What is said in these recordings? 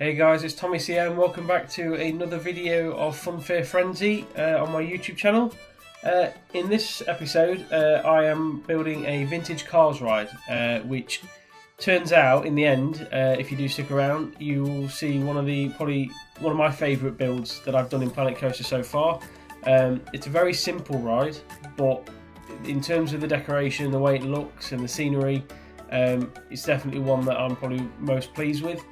Hey guys, it's Tommy here and welcome back to another video of FUNFAIR Frenzy on my YouTube channel. In this episode I am building a vintage cars ride, which turns out in the end, if you do stick around, you will see probably one of my favourite builds that I've done in Planet Coaster so far. It's a very simple ride, but in terms of the decoration, the way it looks and the scenery, it's definitely one that I'm probably most pleased with.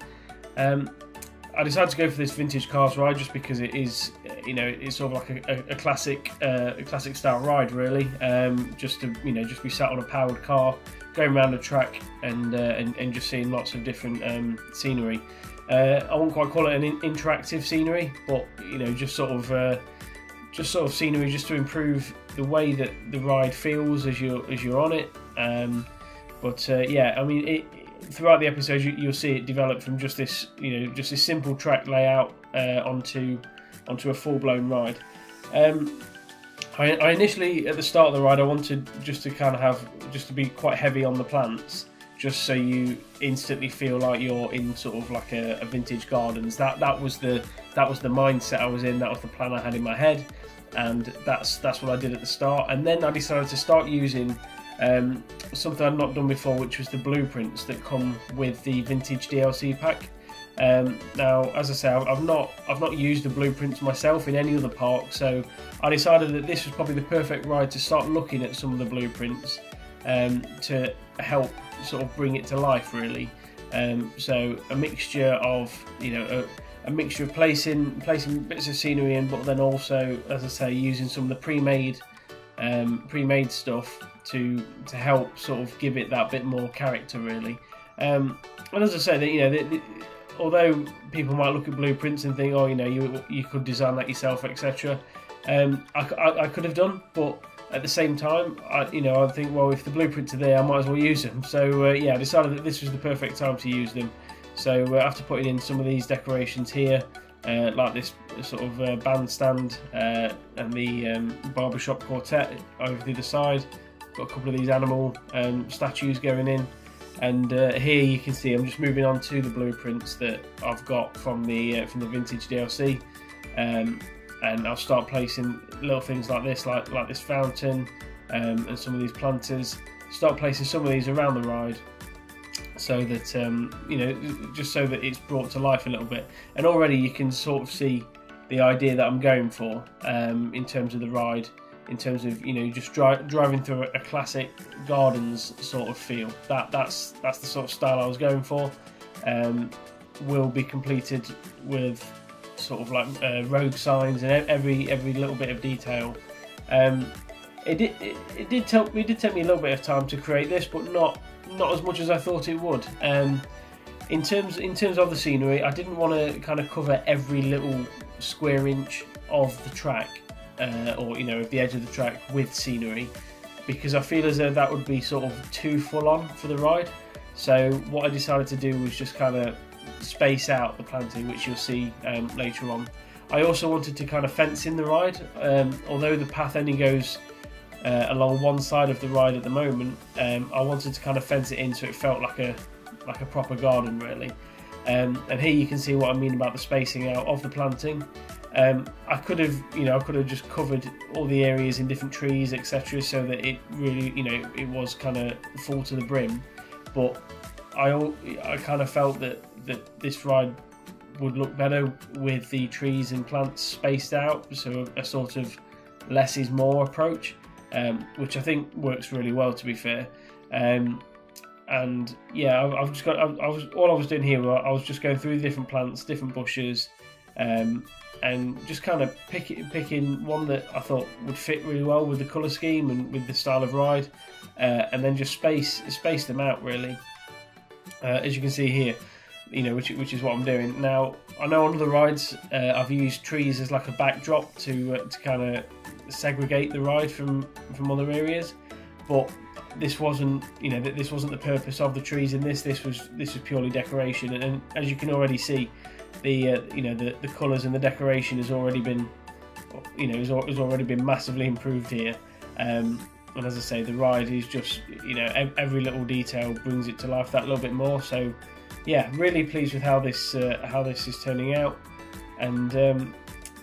I decided to go for this vintage cars ride just because it is, it's sort of like a classic style ride really. Just to be sat on a powered car, going around the track and just seeing lots of different scenery. I won't quite call it an interactive scenery, but just sort of scenery just to improve the way that the ride feels as you're on it. Yeah, I mean throughout the episode you'll see it develop from just this simple track layout onto a full-blown ride. I initially at the start of the ride I wanted just to be quite heavy on the plants, just so you instantly feel like you're in sort of like a vintage gardens. That was the mindset I was in. That was the plan I had in my head, and that's what I did at the start. And then I decided to start using something I'd not done before, which was the blueprints that come with the vintage DLC pack. Now, as I say, I've not used the blueprints myself in any other park, so I decided that this was probably the perfect ride to start looking at some of the blueprints to help sort of bring it to life really. So a mixture of a mixture of placing bits of scenery in, but then also, as I say, using some of the pre-made stuff to help sort of give it that bit more character really. And as I said, although people might look at blueprints and think, oh, you could design that yourself, etc. I could have done, but at the same time, I think, well, if the blueprints are there, I might as well use them. So yeah, I decided that this was the perfect time to use them. So after putting in some of these decorations here, like this sort of bandstand and the barbershop quartet over the other side, got a couple of these animal statues going in, and here you can see I'm just moving on to the blueprints that I've got from the vintage DLC, and I'll start placing little things like this, like this fountain, and some of these planters. Start placing some of these around the ride, so that just so that it's brought to life a little bit. And already you can sort of see the idea that I'm going for in terms of the ride, in terms of just driving through a classic gardens sort of feel. That's the sort of style I was going for. Will be completed with sort of like road signs and every little bit of detail. It did take me a little bit of time to create this, but not as much as I thought it would. In terms of the scenery, I didn't want to kind of cover every little square inch of the track, or of the edge of the track with scenery, because I feel as though that would be sort of too full on for the ride. So what I decided to do was just kind of space out the planting, which you'll see later on. I also wanted to kind of fence in the ride, although the path only goes along one side of the ride at the moment. I wanted to kind of fence it in so it felt like a proper garden really. And here you can see what I mean about the spacing out of the planting. I could have just covered all the areas in different trees, etc., so that it really, it was kind of full to the brim. But I kind of felt that this ride would look better with the trees and plants spaced out, so a sort of less is more approach, which I think works really well, to be fair. And yeah, all I was doing here, I was just going through the different plants, different bushes, and just kind of picking one that I thought would fit really well with the colour scheme and with the style of ride, and then just space them out really, as you can see here, which is what I'm doing. Now, I know on other rides I've used trees as like a backdrop to kind of segregate the ride from other areas, but this wasn't the purpose of the trees in this. This was purely decoration, and as you can already see, the colours and the decoration has already been massively improved here. And as I say, the ride is just every little detail brings it to life that little bit more. So yeah, really pleased with how this is turning out, and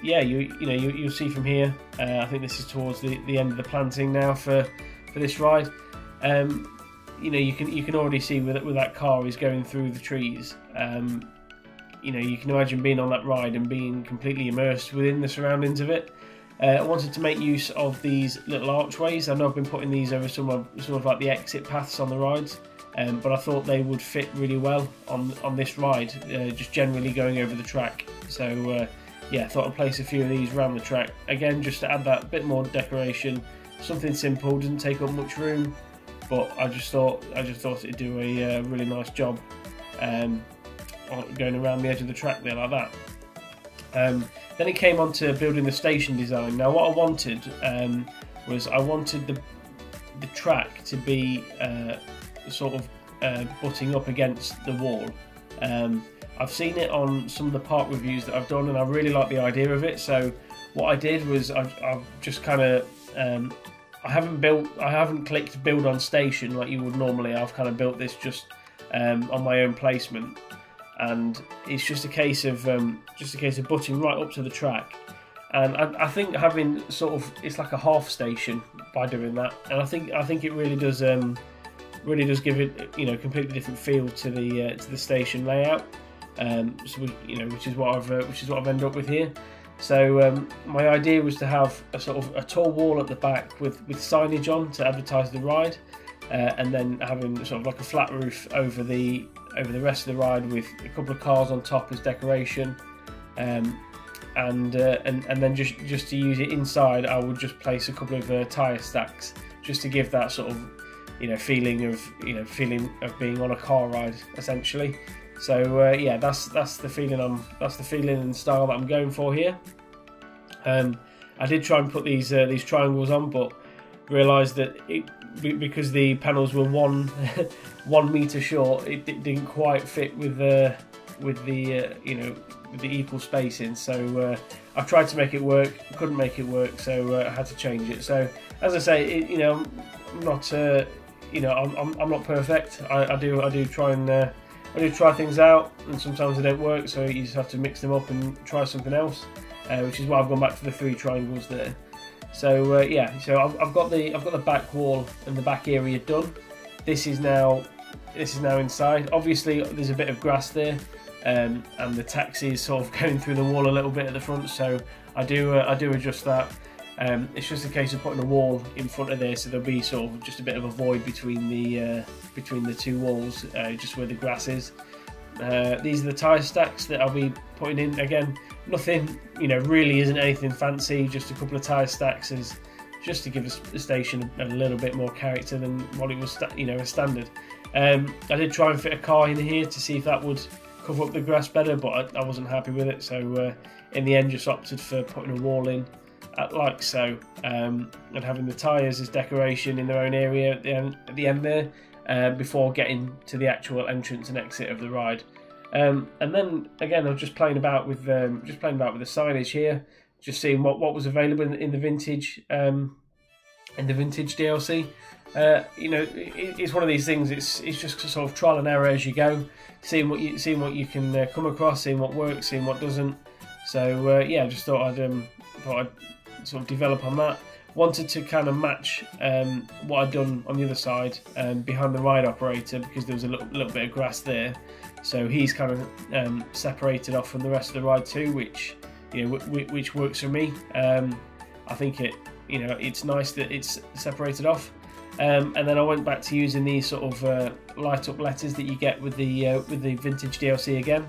yeah, you'll see from here. I think this is towards the end of the planting now for this ride. You can already see with that car is going through the trees. You can imagine being on that ride and being completely immersed within the surroundings of it. I wanted to make use of these little archways. I know I've been putting these over some of like the exit paths on the rides, but I thought they would fit really well on this ride, just generally going over the track. So yeah, I thought I'd place a few of these around the track again, just to add that bit more decoration. Something simple, doesn't take up much room, but I just thought it'd do a really nice job. Going around the edge of the track there like that. Then it came on to building the station design. Now what I wanted was I wanted the track to be sort of butting up against the wall. I've seen it on some of the park reviews that I've done, and I really like the idea of it. So what I did was I've just kind of I haven't clicked build on station like you would normally. I've kind of built this just on my own placement. And it's just a case of butting right up to the track, and I think having sort of, it's like a half station by doing that, and I think it really does give it completely different feel to the station layout, so which is what I've ended up with here. So my idea was to have a sort of a tall wall at the back with signage on to advertise the ride, and then having sort of like a flat roof over the rest of the ride with a couple of cars on top as decoration, and then just to use it inside, I would just place a couple of Tyre Stacks just to give that sort of feeling of being on a car ride essentially. So yeah, that's the feeling and style that I'm going for here. I did try and put these triangles on, but realised that because the panels were 1 metre short, it didn't quite fit with the equal spacing. So I tried to make it work, couldn't make it work, so I had to change it. So as I say, I'm not I'm not perfect. I do try things out, and sometimes they don't work, so you just have to mix them up and try something else, which is why I've gone back to the 3 triangles there. So yeah, so I've got the back wall and the back area done. This is now inside. Obviously, there's a bit of grass there, and the taxi is sort of going through the wall a little bit at the front. So I do adjust that. It's just a case of putting a wall in front of there, so there'll be sort of just a bit of a void between the 2 walls, just where the grass is. These are the Tyre Stacks that I'll be putting in. Again, nothing, really isn't anything fancy, just a couple of Tyre Stacks just to give the station a little bit more character than what it was, a standard. I did try and fit a car in here to see if that would cover up the grass better, but I wasn't happy with it, so in the end just opted for putting a wall in like so, and having the tyres as decoration in their own area at the end there, before getting to the actual entrance and exit of the ride. And then again, I was just playing about with the signage here, just seeing what was available in the vintage DLC. It's one of these things. It's just sort of trial and error as you go, seeing what you can come across, seeing what works, seeing what doesn't. So yeah, I just thought I'd sort of develop on that. Wanted to kind of match what I'd done on the other side, behind the ride operator, because there was a little bit of grass there. So he's kind of separated off from the rest of the ride too, which which works for me. I think it's nice that it's separated off. And then I went back to using these sort of light up letters that you get with the vintage DLC again.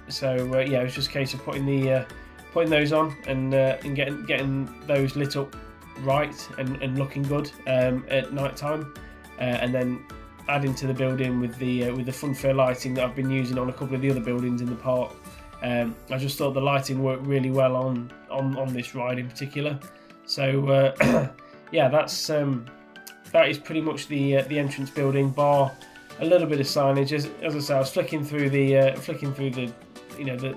So yeah, it was just a case of putting those on and getting those lit up right and looking good at night time, and then adding to the building with the FUNFAIR lighting that I've been using on a couple of the other buildings in the park. I just thought the lighting worked really well on this ride in particular. So yeah, that is pretty much the entrance building, bar a little bit of signage. As I say, I was flicking through the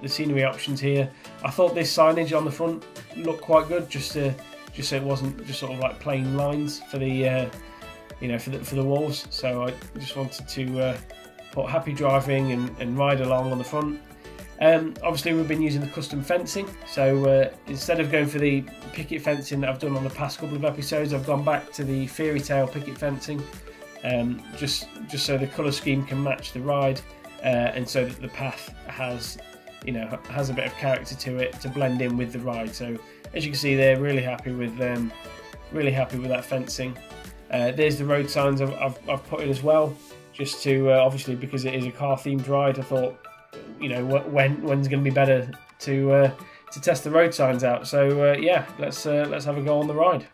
scenery options here. I thought this signage on the front looked quite good, just so it wasn't just sort of like plain lines for the for the walls. So I just wanted to put happy driving and ride along on the front. Obviously we've been using the custom fencing, so instead of going for the picket fencing that I've done on the past couple of episodes, I've gone back to the fairy tale picket fencing, just so the colour scheme can match the ride, and so that the path has a bit of character to it to blend in with the ride. So as you can see there, really happy with that fencing. There's the road signs I've put in as well, just to obviously, because it is a car themed ride, I thought, when's going to be better to test the road signs out. So yeah, let's have a go on the ride.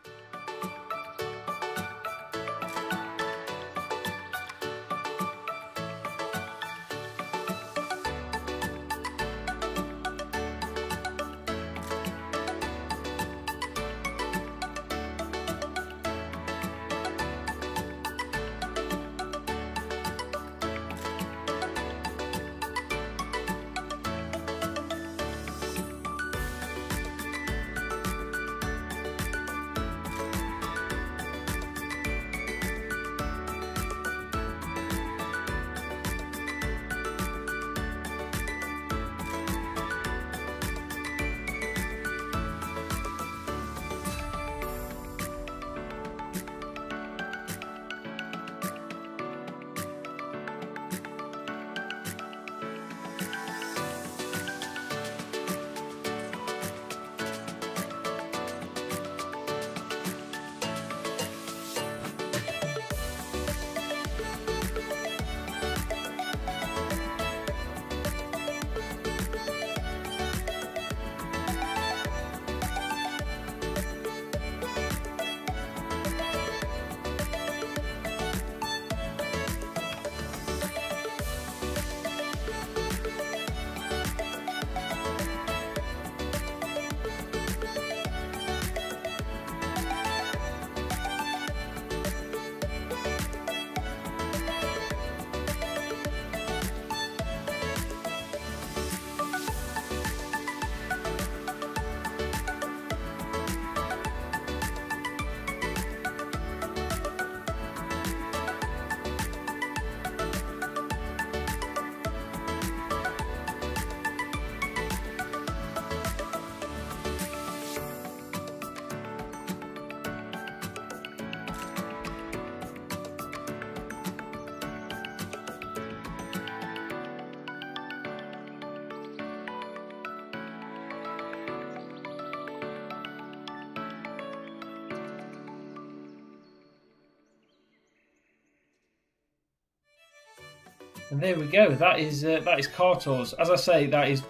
And there we go. That is Car Tours. As I say, that is,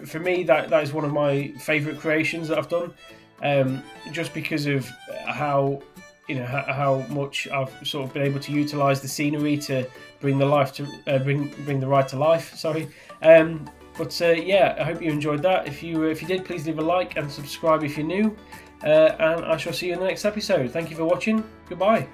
for me, that is one of my favourite creations that I've done, just because of how much I've sort of been able to utilise the scenery to bring the bring the ride to life. Sorry. Yeah, I hope you enjoyed that. If you did, please leave a like and subscribe if you're new. And I shall see you in the next episode. Thank you for watching. Goodbye.